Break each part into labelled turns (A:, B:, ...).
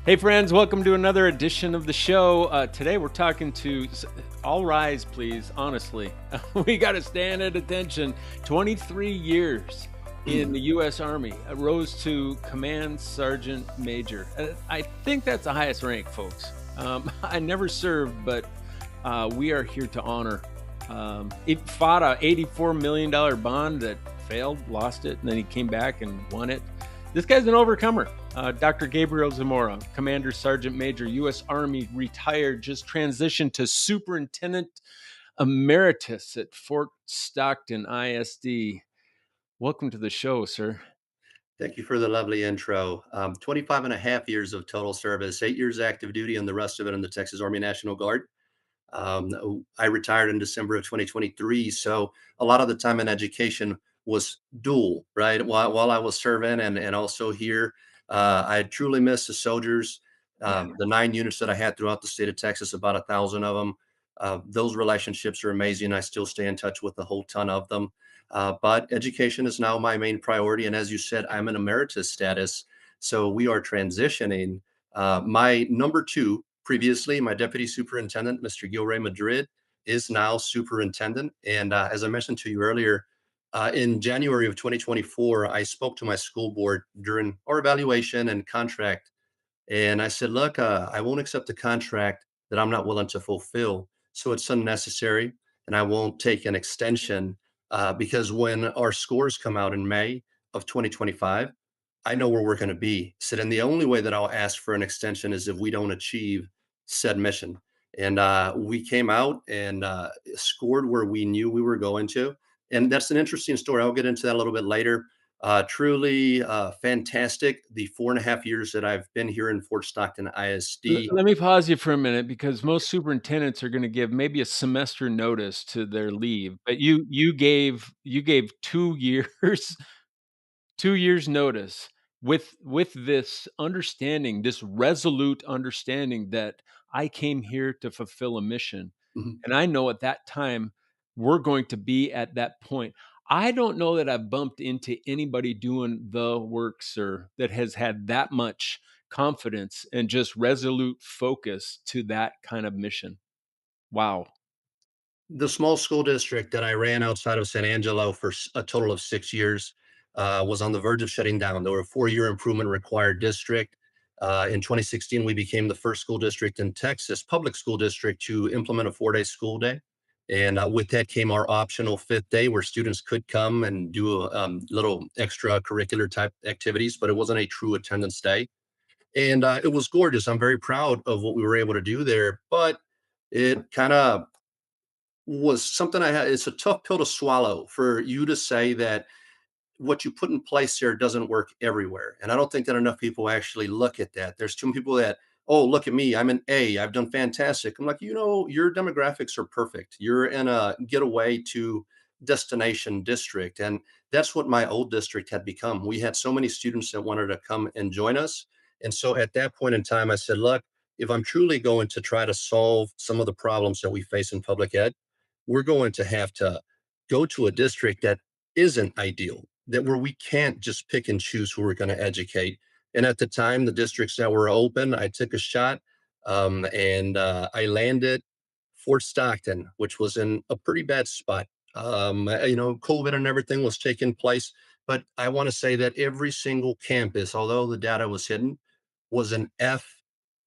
A: Hey, friends, welcome to another edition of the show. Today, we're talking to all rise, please. Honestly, we got to stand at attention. 23 years in the U.S. Army, rose to Command Sergeant Major. I think that's the highest rank, folks. I never served, but we are here to honor. It fought a $84 million bond that failed, lost it, and then he came back and won it. This guy's an overcomer. Dr. Gabriel Zamora, Commander Sergeant Major, U.S. Army, retired, just transitioned to Superintendent Emeritus at Fort Stockton ISD. Welcome to the show, sir.
B: Thank you for the lovely intro. 25 and a half years of total service, 8 years active duty, and the rest of it in the Texas Army National Guard. I retired in December of 2023. So a lot of the time in education was dual, right? While I was serving and also here, I truly miss the soldiers.
A: Yeah.
B: The 9 units that I had throughout the state of Texas, about 1,000 of them. Those relationships are amazing. I still stay in touch with a whole ton of them. But education is now my main priority. And as you said, I'm in emeritus status. So we are transitioning. My number two, previously, my deputy superintendent, Mr. Gilray Madrid, is now superintendent. And as I mentioned to you earlier, in January of 2024, I spoke to my school board during our evaluation and contract. And I said, look, I won't accept a contract that I'm not willing to fulfill. So it's unnecessary. And I won't take an extension because when our scores come out in May of 2025, I know where we're going to be. So then the only way that I'll ask for an extension is if we don't achieve said mission. And we came out and scored where we knew we were going to. And that's an interesting story. I'll get into that a little bit later. Truly fantastic. The 4.5 years that I've been here in Fort Stockton ISD.
A: Let me pause you for a minute because most superintendents are going to give maybe a semester notice to their leave, but you gave 2 years 2 years notice with this understanding, this resolute understanding that I came here to fulfill a mission.
B: Mhm.
A: And I know at that time we're going to be at that point. I don't know that I've bumped into anybody doing the work, sir, that has had that much confidence and just resolute focus to that kind of mission. Wow.
B: The small school district that I ran outside of San Angelo for a total of 6 years was on the verge of shutting down. They were a 4 year improvement required district. In 2016, we became the first school district in Texas, public school district, to implement a 4 day school day. And with that came our optional fifth day where students could come and do little extracurricular type activities, but it wasn't a true attendance day. And it was gorgeous. I'm very proud of what we were able to do there, but it kind of was something I had. It's a tough pill to swallow for you to say that what you put in place there doesn't work everywhere. And I don't think that enough people actually look at that. There's too many people that, oh, look at me, I'm an A, I've done fantastic. I'm like, your demographics are perfect. You're in a getaway to destination district. And that's what my old district had become. We had so many students that wanted to come and join us. And so at that point in time, I said, look, if I'm truly going to try to solve some of the problems that we face in public ed, we're going to have to go to a district that isn't ideal, that where we can't just pick and choose who we're going to educate. And at the time, the districts that were open, I took a shot and I landed Fort Stockton, which was in a pretty bad spot. COVID and everything was taking place. But I want to say that every single campus, although the data was hidden, was an F.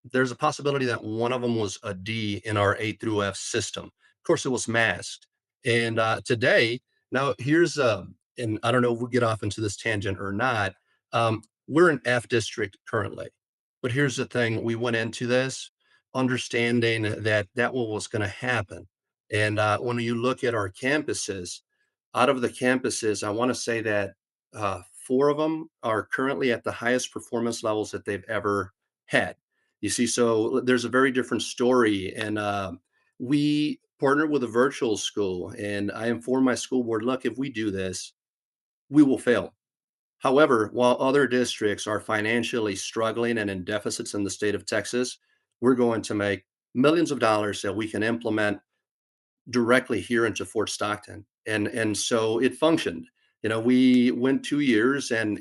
B: There's a possibility that one of them was a D in our A through F system. Of course, it was masked. And today, now here's, and I don't know if we get off into this tangent or not. We're in F district currently, but here's the thing: we went into this understanding that what was going to happen. And when you look at our campuses, out of the campuses, I want to say that four of them are currently at the highest performance levels that they've ever had. You see, so there's a very different story. And we partnered with a virtual school, and I informed my school board, look, if we do this, we will fail. However, while other districts are financially struggling and in deficits in the state of Texas, we're going to make millions of dollars that we can implement directly here into Fort Stockton. And so it functioned. We went 2 years and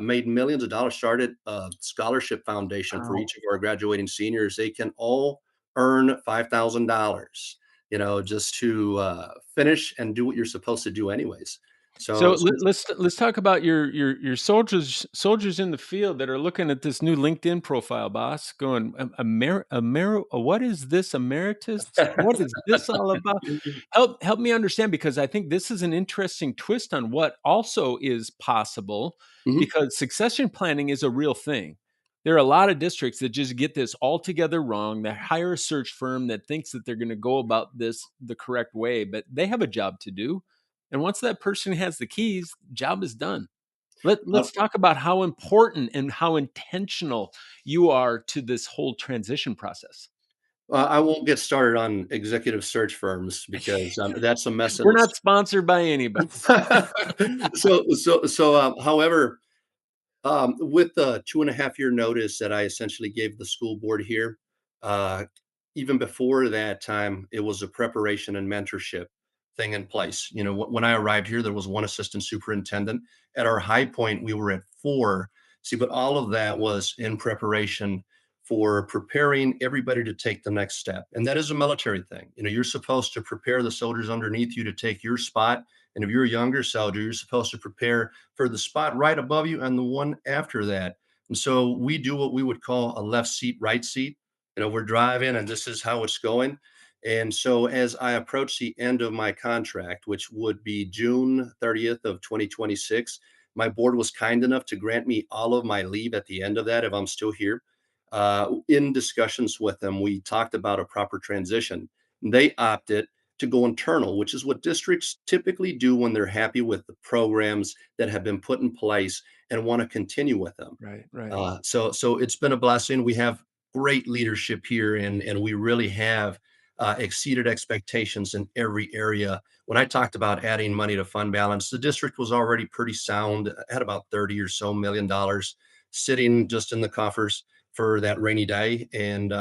B: made millions of dollars. Started a scholarship foundation for
A: Wow.
B: each of our graduating seniors. They can all earn $5,000. Just to finish and do what you're supposed to do, anyways.
A: So
B: So
A: let's talk about your soldiers in the field that are looking at this new LinkedIn profile, boss. Going, what is this emeritus? What is this all about? Help me understand, because I think this is an interesting twist on what also is possible,
B: Mhm.
A: because succession planning is a real thing. There are a lot of districts that just get this altogether wrong. They hire a search firm that thinks that they're going to go about this the correct way, but they have a job to do. And once that person has the keys, job is done.
B: Uh,
A: Let's talk about how important and how intentional you are to this whole transition process.
B: I won't get started on executive search firms because that's a mess in
A: We're
B: its.
A: not sponsored by anybody.
B: However, with the 2.5 year notice that I essentially gave the school board here, uh, even before that time, it was a preparation and mentorship thing in place. When I arrived here, there was one assistant superintendent. At our high point, we were at four. See, but all of that was in preparation for preparing everybody to take the next step. And that is a military thing. You're supposed to prepare the soldiers underneath you to take your spot. And if you're a younger soldier, you're supposed to prepare for the spot right above you and the one after that. And so we do what we would call a left seat, right seat. We're driving and this is how it's going. And so as I approach the end of my contract, which would be June 30th of 2026, my board was kind enough to grant me all of my leave at the end of that if I'm still here. In discussions with them, we talked about a proper transition. They opted to go internal, which is what districts typically do when they're happy with the programs that have been put in place and want to continue with them.
A: Right, right.
B: So it's been a blessing. We have great leadership here, and we really have exceeded expectations in every area. When I talked about adding money to fund balance, the district was already pretty sound, had about 30 or so million dollars sitting just in the coffers for that rainy day, and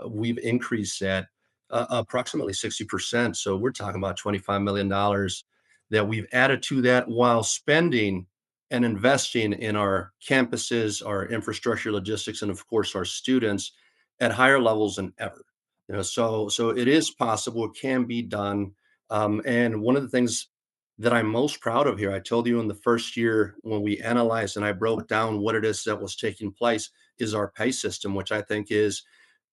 B: we've increased that approximately 60%. So we're talking about $25 million that we've added to that while spending and investing in our campuses, our infrastructure, logistics, and of course our students at higher levels than ever. So it is possible, it can be done. And one of the things that I'm most proud of here, I told you in the first year when we analyzed and I broke down what it is that was taking place, is our pay system, which I think is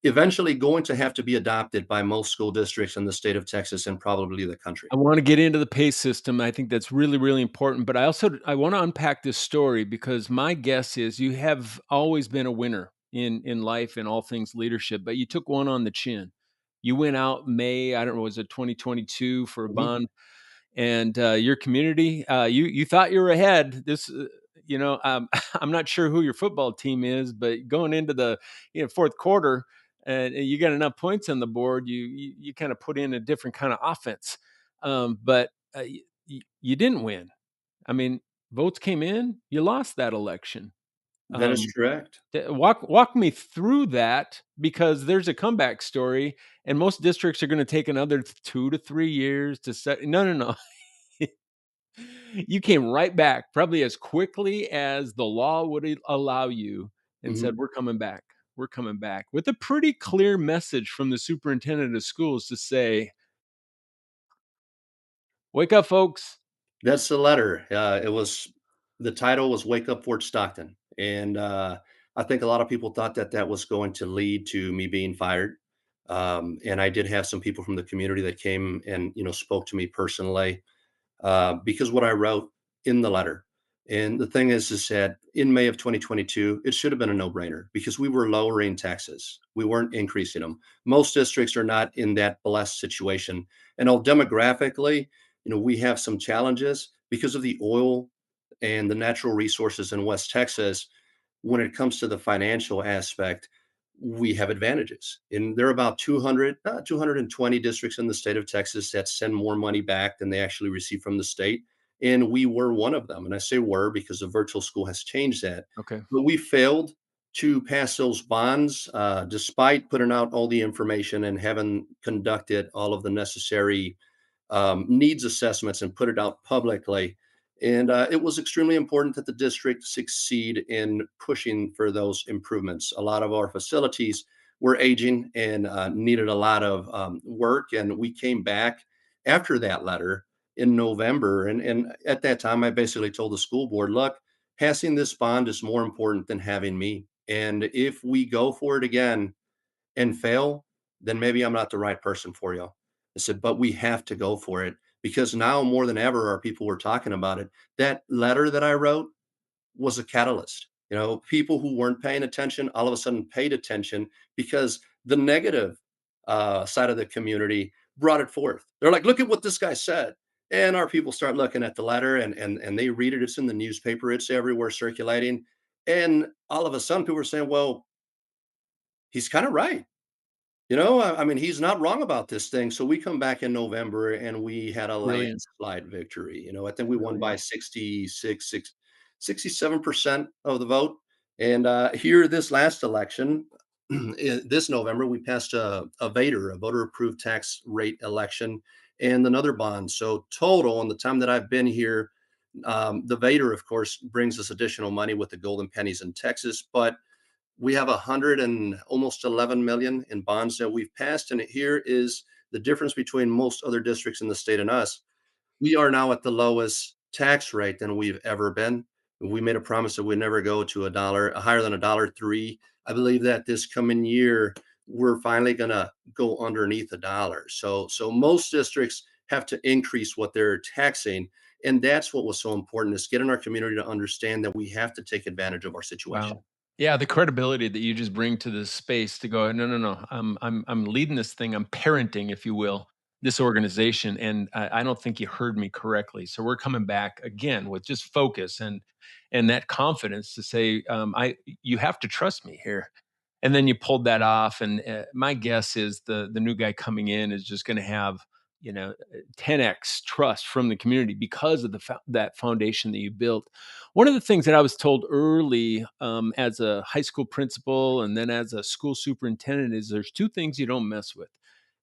B: eventually going to have to be adopted by most school districts in the state of Texas and probably the country.
A: I wanna get into the pay system. I think that's really, really important, but I wanna unpack this story, because my guess is you have always been a winner in life and all things leadership, but you took one on the chin. You went out May, I don't know, was it 2022 for a
B: Mhm.
A: bond? And your community, you thought you were ahead. I'm not sure who your football team is, but going into the fourth quarter, and you got enough points on the board, you kind of put in a different kind of offense. But you didn't win. I mean, votes came in, you lost that election.
B: That is
A: Um,
B: correct.
A: walk me through that, because there's a comeback story, and most districts are going to take another 2 to 3 years to set. No, no, no. You came right back, probably as quickly as the law would allow you, and said,
B: Mhm.
A: "We're coming back. We're coming back," with a pretty clear message from the superintendent of schools to say, "Wake up, folks."
B: That's the letter. The title was "Wake Up Fort Stockton," and I think a lot of people thought that that was going to lead to me being fired. And I did have some people from the community that came and spoke to me personally because what I wrote in the letter. And the thing is that in May of 2022, it should have been a no-brainer because we were lowering taxes. We weren't increasing them. Most districts are not in that blessed situation. And demographically, we have some challenges because of the oil and the natural resources in West Texas. When it comes to the financial aspect, we have advantages. And there are about 220 districts in the state of Texas that send more money back than they actually receive from the state. And we were one of them. And I say were because the virtual school has changed that.
A: Okay.
B: But we failed to pass those bonds despite putting out all the information and having conducted all of the necessary needs assessments and put it out publicly. And it was extremely important that the district succeed in pushing for those improvements. A lot of our facilities were aging and needed a lot of work. And we came back after that letter in November. And at that time, I basically told the school board, look, passing this bond is more important than having me. And if we go for it again and fail, then maybe I'm not the right person for you. I said, but we have to go for it because now more than ever, our people were talking about it. That letter that I wrote was a catalyst. People who weren't paying attention all of a sudden paid attention because the negative side of the community brought it forth. They're like, look at what this guy said. And our people start looking at the letter and they read it. It's in the newspaper, it's everywhere circulating. And all of a sudden, people are saying, well, he's kind of right. I mean, he's not wrong about this thing. So we come back in November and we had a
A: Brilliant,
B: landslide victory. I think we won by
A: brilliant.
B: 67% of the vote. And here, this last election, this November, we passed a VATER, a voter approved tax rate election, and another bond. So, total, in the time that I've been here, the VATER, of course, brings us additional money with the golden pennies in Texas. But we have 100 and almost 11 million in bonds that we've passed. And here is the difference between most other districts in the state and us. We are now at the lowest tax rate than we've ever been. We made a promise that we'd never go to a dollar, higher than a dollar three. I believe that this coming year, we're finally going to go underneath a dollar. So most districts have to increase what they're taxing. And that's what was so important is getting our community to understand that we have to take advantage of our situation.
A: Wow. Yeah, the credibility that you just bring to this space to go, no, no, no, I'm leading this thing. I'm parenting, if you will, this organization, and I don't think you heard me correctly. So we're coming back again with just focus and that confidence to say, you have to trust me here. And then you pulled that off, and my guess is the new guy coming in is just going to have 10x trust from the community because of that foundation that you built. One of the things that I was told early, as a high school principal and then as a school superintendent, is there's two things you don't mess with.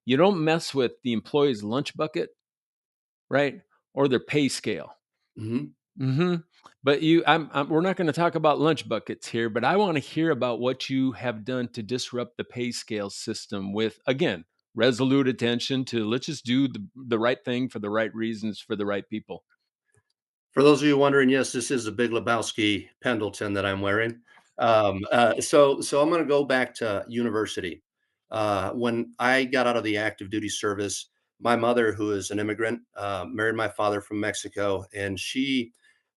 A: You don't mess with the employee's lunch bucket, right, or their pay scale.
B: Mhm.
A: Mhm. But we're not gonna talk about lunch buckets here, but I wanna hear about what you have done to disrupt the pay scale system with, again, resolute attention to let's just do the right thing for the right reasons for the right people.
B: For those of you wondering, yes, this is a Big Lebowski Pendleton that I'm wearing. So I'm going to go back to university. When I got out of the active duty service, my mother, who is an immigrant, married my father from Mexico, and she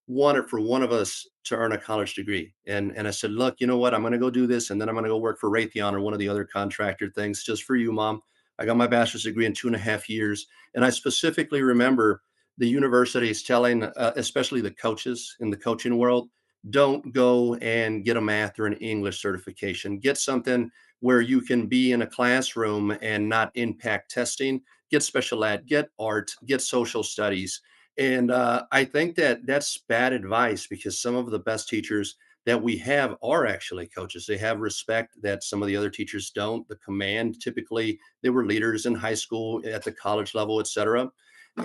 B: wanted for one of us to earn a college degree. And I said, look, you know what? I'm going to go do this, and then I'm going to go work for Raytheon or one of the other contractor things, just for you, mom. I got my bachelor's degree in 2.5 years, and I specifically remember the university is telling, especially the coaches in the coaching world, don't go and get a math or an English certification. Get something where you can be in a classroom and not impact testing. Get special ed, get art, get social studies. And I think that that's bad advice because some of the best teachers that we have are actually coaches. They have respect that some of the other teachers don't. The command, typically, they were leaders in high school, at the college level, et cetera.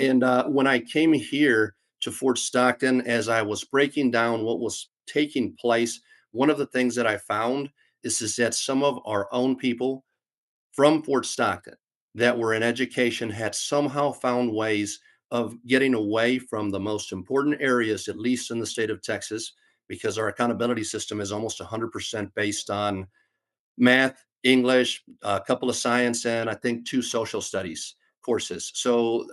B: And when I came here to Fort Stockton, as I was breaking down what was taking place, one of the things that I found is that some of our own people from Fort Stockton that were in education had somehow found ways of getting away from the most important areas, at least in the state of Texas, because our accountability system is almost 100% based on math, English, a couple of science, and I think two social studies courses. So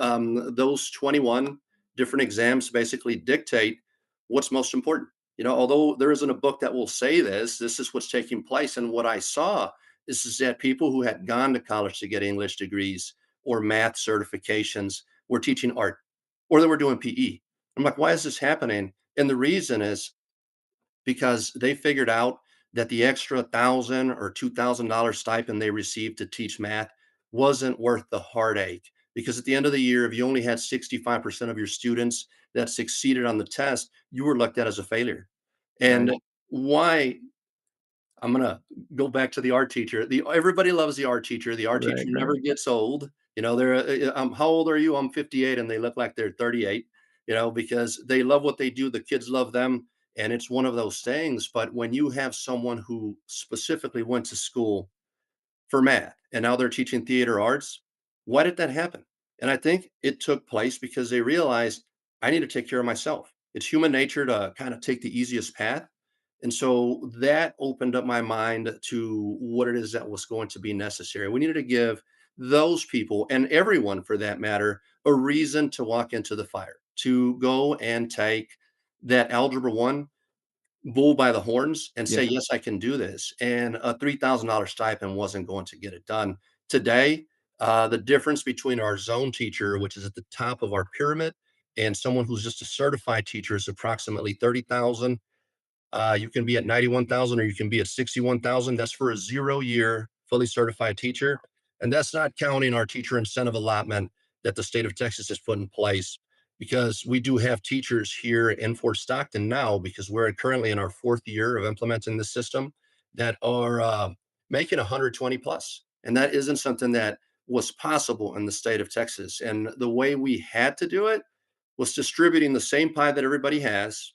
B: those 21 different exams basically dictate what's most important. Although there isn't a book that will say this is what's taking place. And what I saw is that people who had gone to college to get English degrees or math certifications were teaching art or they were doing PE. I'm like, why is this happening? And the reason is because they figured out that the extra 1,000 or $2,000 stipend they received to teach math wasn't worth the heartache. Because at the end of the year, if you only had 65% of your students that succeeded on the test, you were looked at as a failure.
A: Right,
B: And why I'm gonna go back to the art teacher. Everybody loves the art teacher. The art teacher
A: right,
B: never
A: right.
B: gets old. They're how old are you? I'm 58, and they look like they're 38. because they love what they do. The kids love them. And it's one of those things. But when you have someone who specifically went to school for math, and now they're teaching theater arts. Why did that happen? And I think it took place because they realized I need to take care of myself. It's human nature to kind of take the easiest path. And so that opened up my mind to what it is that was going to be necessary. We needed to give those people and everyone for that matter a reason to walk into the fire, to go and take that algebra one bull by the horns and say,
A: Yeah.
B: "Yes, I can do this." And a $3,000 stipend wasn't going to get it done. Today, the difference between our zone teacher, which is at the top of our pyramid, and someone who's just a certified teacher is approximately 30,000. You can be at 91,000 or you can be at 61,000. That's for a 0 year fully certified teacher. And that's not counting our teacher incentive allotment that the state of Texas has put in place, because we do have teachers here in Fort Stockton now, because we're currently in our 4th year of implementing the system, that are making 120 plus. And that isn't something that was possible in the state of Texas. And the way we had to do it was distributing the same pie that everybody has,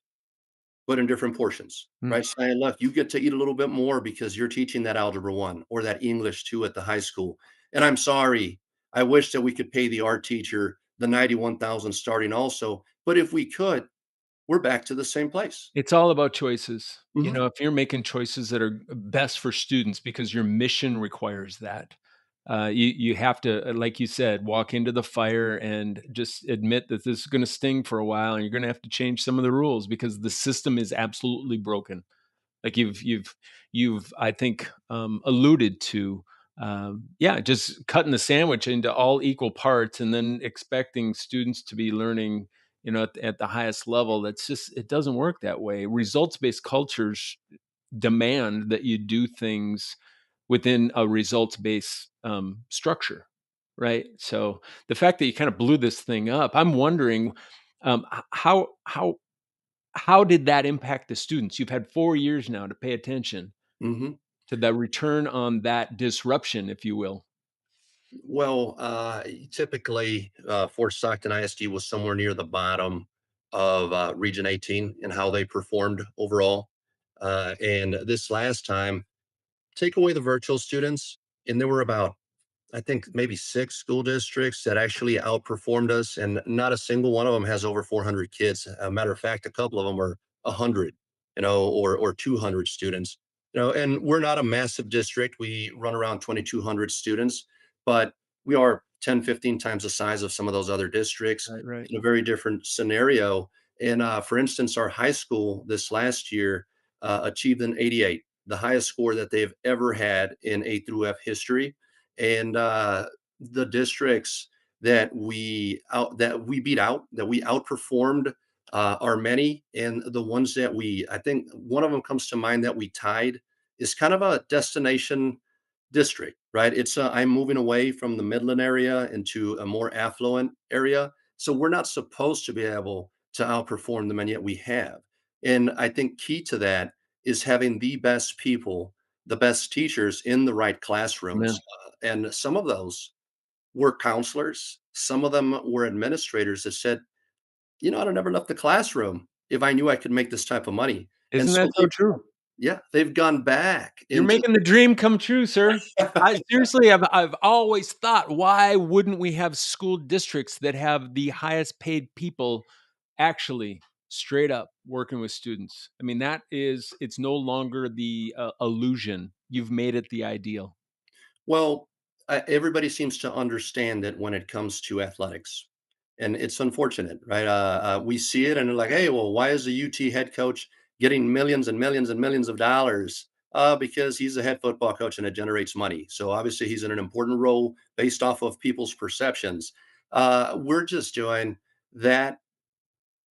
B: but in different portions,
A: Mm.
B: right? Saying, look, you get to eat a little bit more because you're teaching that algebra one or that English two at the high school. And I'm sorry, I wish that we could pay the art teacher the 91,000 starting also. But if we could, we're back to the same place.
A: It's all about choices.
B: Mhm.
A: If you're making choices that are best for students because your mission requires that, you have to, like you said, walk into the fire and just admit that this is going to sting for a while, and you're going to have to change some of the rules because the system is absolutely broken. Like you've I think alluded to, yeah, just cutting the sandwich into all equal parts and then expecting students to be learning, at the highest level. That's just, it doesn't work that way. Results based cultures demand that you do things within a results based structure, right? So the fact that you kind of blew this thing up, I'm wondering, how did that impact the students? You've had 4 years now to pay attention
B: Mhm.
A: to the return on that disruption, if you will.
B: Well, typically, Fort Stockton ISD was somewhere near the bottom of Region 18 and how they performed overall. And this last time, take away the virtual students, and there were about, I think, maybe 6 school districts that actually outperformed us, and not a single one of them has over 400 kids. A matter of fact, a couple of them are 100, or 200 students. And we're not a massive district. We run around 2,200 students, but we are 10, 15 times the size of some of those other districts
A: Right, right.
B: in a very different scenario. And for instance, our high school this last year achieved an 88, the highest score that they've ever had in A through F history. And the districts that we beat out, that we outperformed, are many. And the ones that I think one of them comes to mind that we tied is kind of a destination district, right? I'm moving away from the Midland area into a more affluent area. So we're not supposed to be able to outperform them, and yet we have. And I think key to that is having the best people, the best teachers in the right classrooms.
A: Amen.
B: And some of those were counselors. Some of them were administrators that said, I'd have never left the classroom if I knew I could make this type of money. And
A: Isn't
B: so
A: that so true?
B: yeah, they've gone back
A: You're
B: into
A: making the dream come true, sir. I seriously, I've always thought, why wouldn't we have school districts that have the highest paid people actually straight up working with students? I mean, it's no longer the illusion. You've made it the ideal.
B: well, everybody seems to understand that when it comes to athletics, and it's unfortunate, right? We see it and they're like, hey, well, why is the UT head coach getting millions and millions and millions of dollars? Because he's a head football coach and it generates money. So obviously he's in an important role based off of people's perceptions. We're just doing that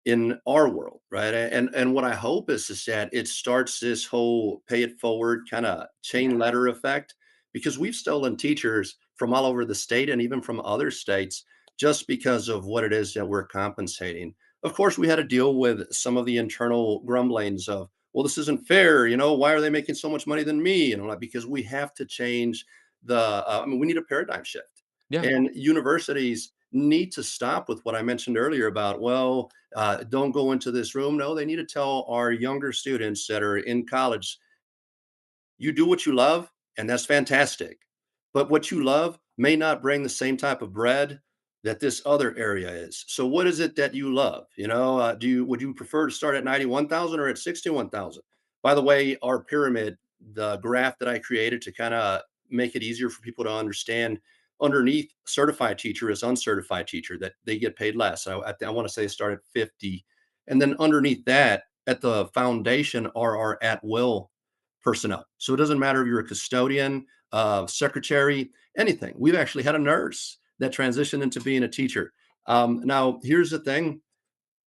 B: in our world, right? And what I hope is that it starts this whole pay it forward kind of chain letter effect, because we've stolen teachers from all over the state and even from other states just because of what it is that we're compensating. Of course, we had to deal with some of the internal grumblings of, well, this isn't fair. Why are they making so much money than me? And all that, because we have to change I mean, we need a paradigm shift.
A: Yeah.
B: And universities need to stop with what I mentioned earlier about, well, don't go into this room. No, they need to tell our younger students that are in college, you do what you love, and that's fantastic. But what you love may not bring the same type of bread that this other area is. So what is it that you love? Do you would you prefer to start at 91,000 or at 61,000? By the way, our pyramid, the graph that I created to kind of make it easier for people to understand, underneath certified teacher is uncertified teacher that they get paid less. I want to say start at 50. And then underneath that, at the foundation are our at will personnel. So it doesn't matter if you're a custodian, secretary, anything. We've actually had a nurse that transitioned into being a teacher. Now, here's the thing: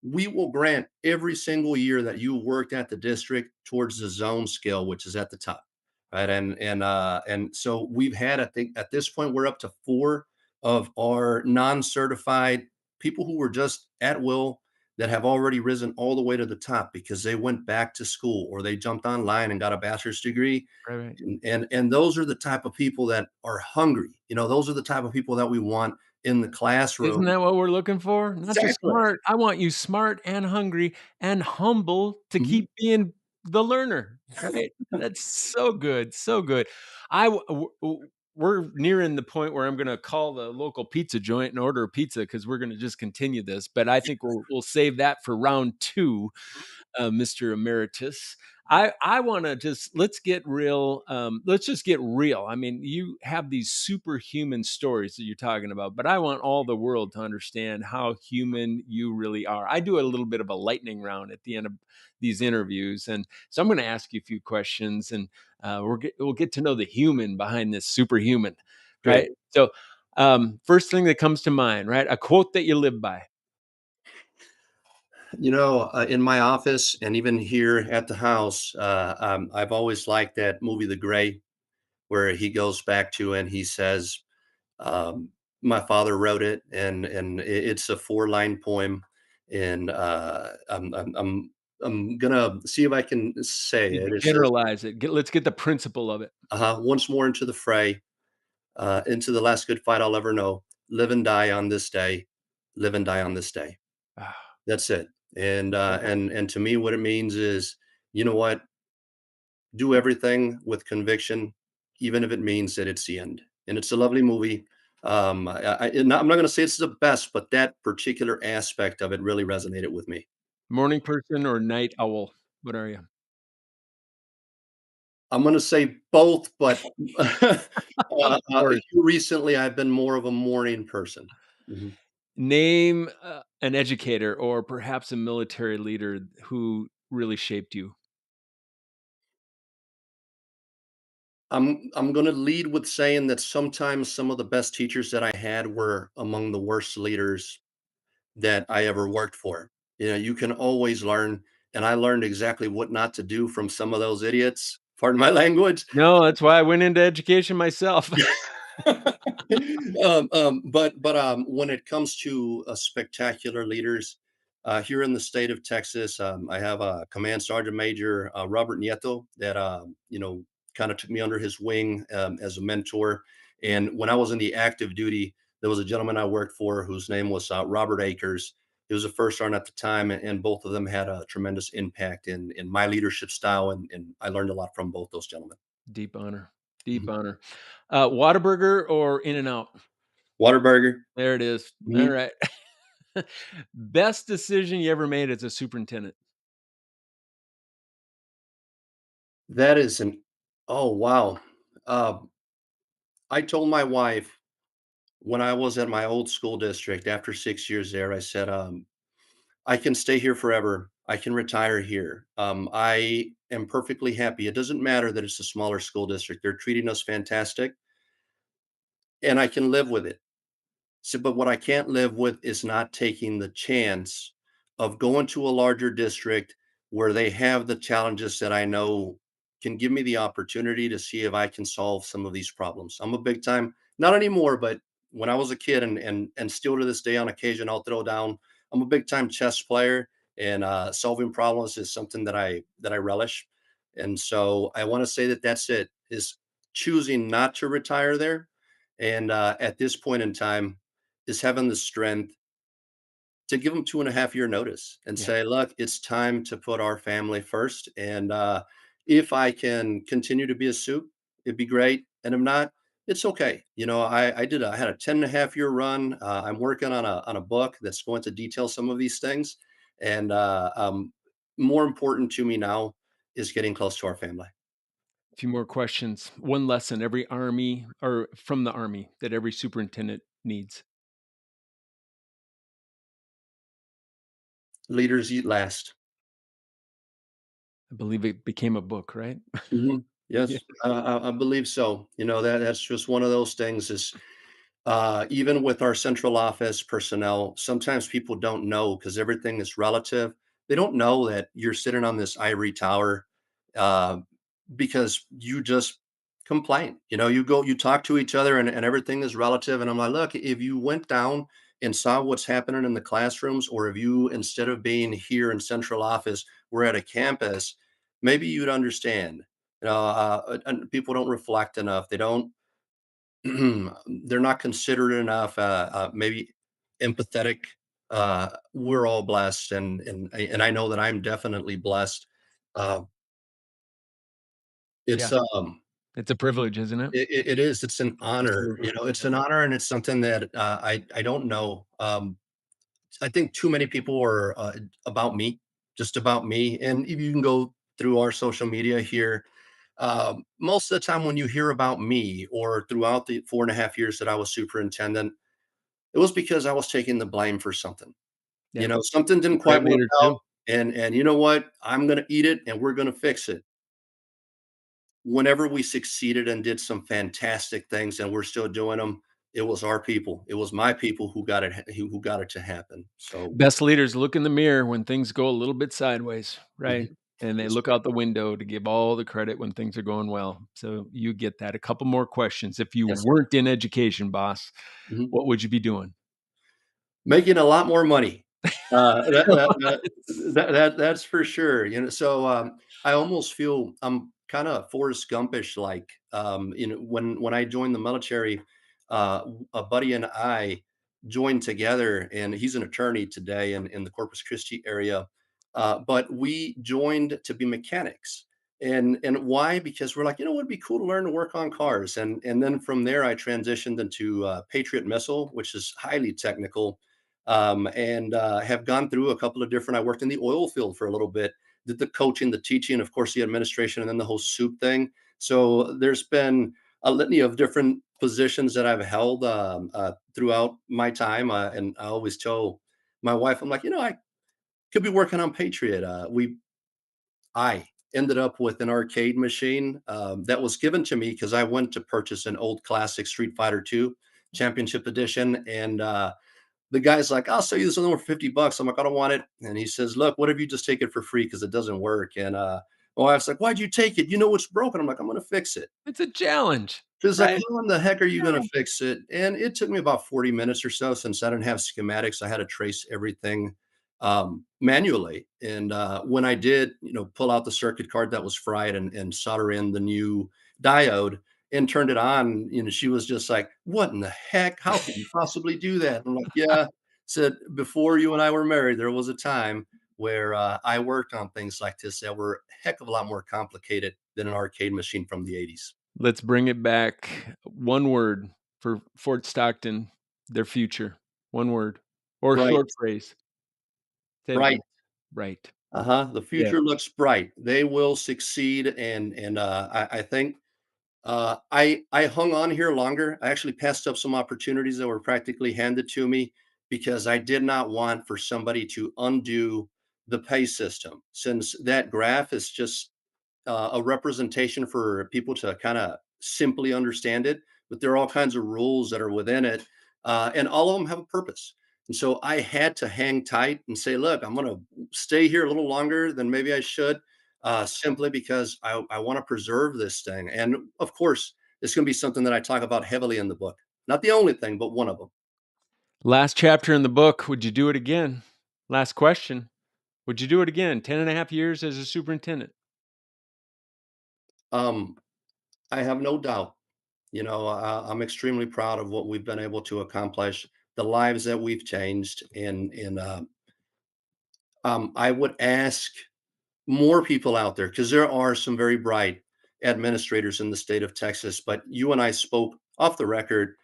B: we will grant every single year that you worked at the district towards the zone scale, which is at the top, right? And so we've had, I think, at this point, we're up to four of our non-certified people who were just at will that have already risen all the way to the top because they went back to school or they jumped online and got a bachelor's degree.
A: Right, right.
B: And those are the type of people that are hungry. Those are the type of people that we want in the
A: Isn't
B: classroom.
A: that what we're looking for? Not just
B: Exactly.
A: smart. I want you smart and hungry and humble to
B: Mhm.
A: keep being the learner, right? That's so good, so good. I w w w We're nearing the point where I'm gonna call the local pizza joint and order a pizza because 'cause we're gonna just continue this, but I think we'll save that for round 2, Mr. Emeritus. I want to just let's get real. Let's just get real. I mean, you have these superhuman stories that you're talking about, but I want all the world to understand how human you really are. I do a little bit of a lightning round at the end of these interviews, and so I'm going to ask you a few questions, and we'll get to know the human behind this superhuman, right?
B: Great.
A: So, first thing that comes to mind, right? A quote that you live by.
B: In my office and even here at the house, I've always liked that movie, The Gray, where he goes back to and he says, um, "My father wrote it," and it's a four-line poem, and I'm gonna see if I can say it. It says,
A: Generalize it. Let's get the principle of it.
B: "Once more into the fray, into the last good fight I'll ever know. Live and die on this day. Live and die on this day."
A: Ah,
B: That's it. And
A: so
B: uh,
A: good.
B: and and to me, what it means is, you know what? Do everything with conviction, even if it means that it's the end. And it's a lovely movie. I'm not going to say it's the best, but that particular aspect of it really resonated with me.
A: Morning person or night owl? What are you?
B: I'm going to say both, but
A: Of course.
B: recently I've been more of a morning person. Mhm.
A: Name, an educator or perhaps a military leader who really shaped you.
B: I'm going to lead with saying that sometimes some of the best teachers that I had were among the worst leaders that I ever worked for. You can always learn, and I learned exactly what not to do from some of those idiots. Pardon my language.
A: No, that's why I went into education myself.
B: But when it comes to spectacular leaders here in the state of Texas, I have a Command Sergeant Major Robert Nieto that kind of took me under his wing as a mentor. And when I was in the active duty, there was a gentleman I worked for whose name was Robert Akers. He was a first sergeant at the time, and both of them had a tremendous impact in my leadership style, and I learned a lot from both those gentlemen.
A: Deep honor. Deep
B: Mhm.
A: honor. Whataburger or In-N-Out?
B: Waterburger.
A: There it is.
B: Mhm.
A: Alright. Best decision you ever made as a superintendent?
B: That is an Oh, wow. Uh, I told my wife when I was at my old school district after 6 years there, I said, "I can stay here forever. I can retire here. I am perfectly happy. It doesn't matter that it's a smaller school district. They're treating us fantastic, and I can live with it." So, but what I can't live with is not taking the chance of going to a larger district where they have the challenges that I know can give me the opportunity to see if I can solve some of these problems. I'm a big time, not anymore, but when I was a kid and still to this day on occasion I'll throw down. I'm a big time chess player, and solving problems is something that I relish. And so I want to say that that's it, is choosing not to retire there. And at this point in time, is having the strength to give them 2.5 year notice and
A: Yeah.
B: say, look, it's time to put our family first. And if I can continue to be a soup, it'd be great. And if not, it's okay. I had a 10.5 year run. I'm working on a book that's going to detail some of these things. And more important to me now is getting close to our family.
A: A few more questions. One lesson every army or from the army that every superintendent needs.
B: Leaders eat last.
A: I believe it became a book, right?
B: Mhm.
A: Yeah.
B: Yes, I believe so. That's just one of those things is even with our central office personnel, sometimes people don't know because everything is relative. They don't know that you're sitting on this ivory tower uh, because you just complain. You talk to each other and everything is relative. And I'm like, look, if you went down and saw what's happening in the classrooms, or if you, instead of being here in central office, were at a campus, maybe you'd understand. And people don't reflect enough. They don't they're not considerate enough, maybe empathetic. We're all blessed, and I know that I'm definitely blessed. Uh,
A: Yeah.
B: it's
A: It's a privilege, isn't it?
B: it is. It's an
A: Yes,
B: honor.
A: sir.
B: It's
A: Yeah.
B: an honor, and it's something that I don't know. I think too many people are about me, just about me, and if you can go through our social media here. Most of the time, when you hear about me, or throughout the 4.5 years that I was superintendent, it was because I was taking the blame for something.
A: Yeah.
B: Something didn't
A: Great
B: quite work
A: leaders
B: out,
A: do.
B: and you know what? I'm gonna eat it, and we're gonna fix it. Whenever we succeeded and did some fantastic things, and we're still doing them, it was our people. It was my people who got it to happen. So,
A: Best leaders look in the mirror when things go a little bit sideways, right?
B: mhm,
A: And they
B: yes,
A: look
B: sir.
A: out the window to give all the credit when things are going well. So you get that. A couple more questions. If you
B: Yes, sir.
A: weren't in education, boss,
B: Mhm.
A: what would you be doing?
B: Making a lot more money. That's for sure. So I almost feel I'm kind of Forrest Gumpish like. When I joined the military, a buddy and I joined together, and he's an attorney today in the Corpus Christi area. But we joined to be mechanics. And why? Because we're like, it'd be cool to learn to work on cars. And then from there, I transitioned into Patriot Missile, which is highly technical, and have gone through a couple of different. I worked in the oil field for a little bit, did the coaching, the teaching, of course, the administration, and then the whole soup thing. So there's been a litany of different positions that I've held throughout my time, and I always tell my wife, I'm like, I could be working on Patriot. I ended up with an arcade machine that was given to me because I went to purchase an old classic Street Fighter II Championship Edition, and the guy's like, "I'll sell you this other one for $50." I'm like, "I don't want it." And he says, "Look, what if you just take it for free because it doesn't work?" And my wife's like, "Why'd you take it? You know it's broken." I'm like, "I'm gonna fix it."
A: It's a challenge,
B: She's like,
A: right?
B: "How in the heck are you gonna
A: Yeah.
B: fix it?" And it took me about 40 minutes or so since I didn't have schematics. I had to trace everything manually. And when I did, pull out the circuit card that was fried and solder in the new diode and turned it on, she was just like, "What in the heck? How could you possibly do that?" I'm like, "Yeah." Said, "Before you and I were married, there was a time where I worked on things like this that were a heck of a lot more complicated than an arcade machine from the 80s."
A: Let's bring it back. One word for Fort Stockton, their future. One word or a
B: Bright,
A: short phrase. Say it
B: bright.
A: again. Right.
B: Uh-huh. The
A: Yeah.
B: future looks bright. They will succeed, and I think I hung on here longer. I actually passed up some opportunities that were practically handed to me because I did not want for somebody to undo the pay system, since that graph is just a representation for people to kind of simply understand it, but there are all kinds of rules that are within it, and all of them have a purpose. And so I had to hang tight and say, look, I'm going to stay here a little longer than maybe I should, simply because I want to preserve this thing. And of course, it's going to be something that I talk about heavily in the book. Not the only thing, but one of them.
A: Last chapter in the book, would you do it again? Last question. Would you do it again? 10 and a half years as a superintendent.
B: Um, I have no doubt. I'm extremely proud of what we've been able to accomplish. the lives that we've changed. And I would ask more people out there, because there are some very bright administrators in the state of Texas. But you and I spoke off the record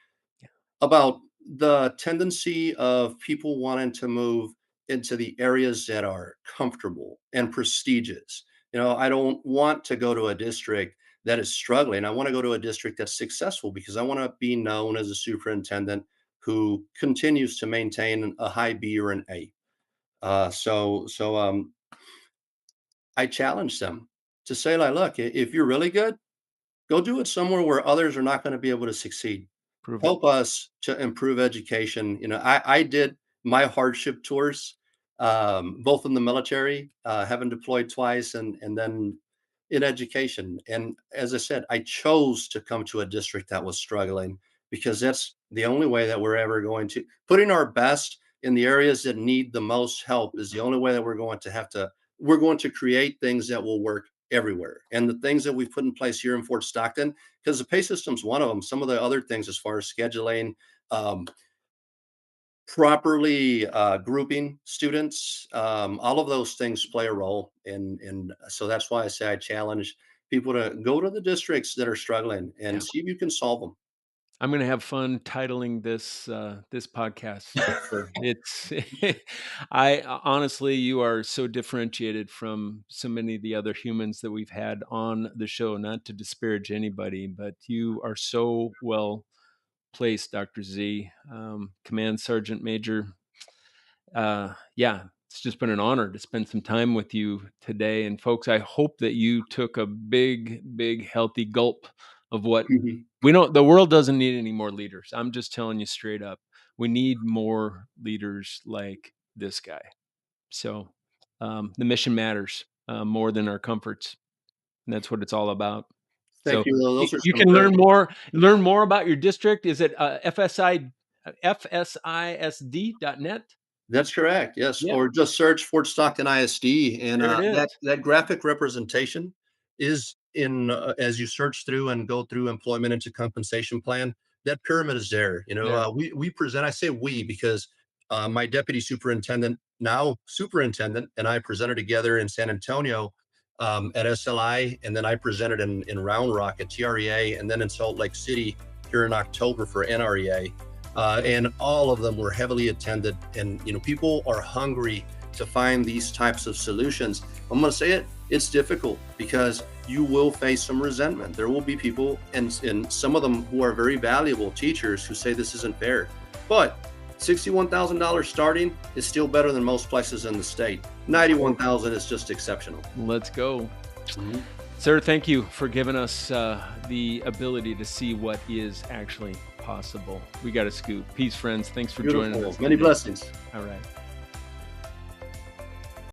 A: Yeah.
B: about the tendency of people wanting to move into the areas that are comfortable and prestigious. I don't want to go to a district that is struggling. I want to go to a district that's successful, because I want to be known as a superintendent who continues to maintain a high B or an A. So I challenge them to say, like, look, if you're really good, go do it somewhere where others are not going to be able to succeed.
A: Prove it.
B: Help us to improve education. I did my hardship tours, both in the military, having deployed twice, and then in education. And as I said, I chose to come to a district that was struggling, because that's the only way that we're ever going to putting our best in the areas that need the most help is the only way that we're going to create things that will work everywhere. And the things that we've put in place here in Fort Stockton, because the pay system's one of them. Some of the other things, as far as scheduling, um, properly grouping students, all of those things play a role. And so that's why I say I challenge people to go to the districts that are struggling and
A: Yeah.
B: see if you can solve them.
A: I'm gonna have fun titling this podcast. It's honestly, you are so differentiated from so many of the other humans that we've had on the show. Not to disparage anybody, but you are so well placed, Dr. Z, Command Sergeant Major. Yeah, it's just been an honor to spend some time with you today. And folks, I hope that you took a big, healthy gulp of what
B: Mhm.
A: we know. The world doesn't need any more leaders. I'm just telling you straight up. We need more leaders like this guy. So the mission matters more than our comforts. And that's what it's all about.
B: Thank
A: So
B: you. Those are
A: you
B: some
A: can
B: very
A: learn more about your district. Is it FSISD.net?
B: That's correct, yes,
A: Yeah,
B: or just search Fort Stockton ISD, and,
A: there it
B: that
A: is.
B: that graphic representation is in, as you search through and go through employment into compensation plan, that pyramid is there.
A: There.
B: We present, I say "we" because, my deputy superintendent, now superintendent, and I presented together in San Antonio, at SLI, and then I presented in Round Rock at TREA, and then in Salt Lake City here in October for NREA. And all of them were heavily attended. And people are hungry to find these types of solutions. I'm going to say it, it's difficult, because you will face some resentment. There will be people, and some of them who are very valuable teachers, who say this isn't fair. But $61,000 starting is still better than most places in the state. 91,000 is just exceptional.
A: Let's go.
B: Mhm.
A: Sir, thank you for giving us the ability to see what is actually possible. We got to scoop. Peace, friends. Thanks for joining
B: Beautiful.
A: us.
B: Many
A: today.
B: blessings.
A: All right.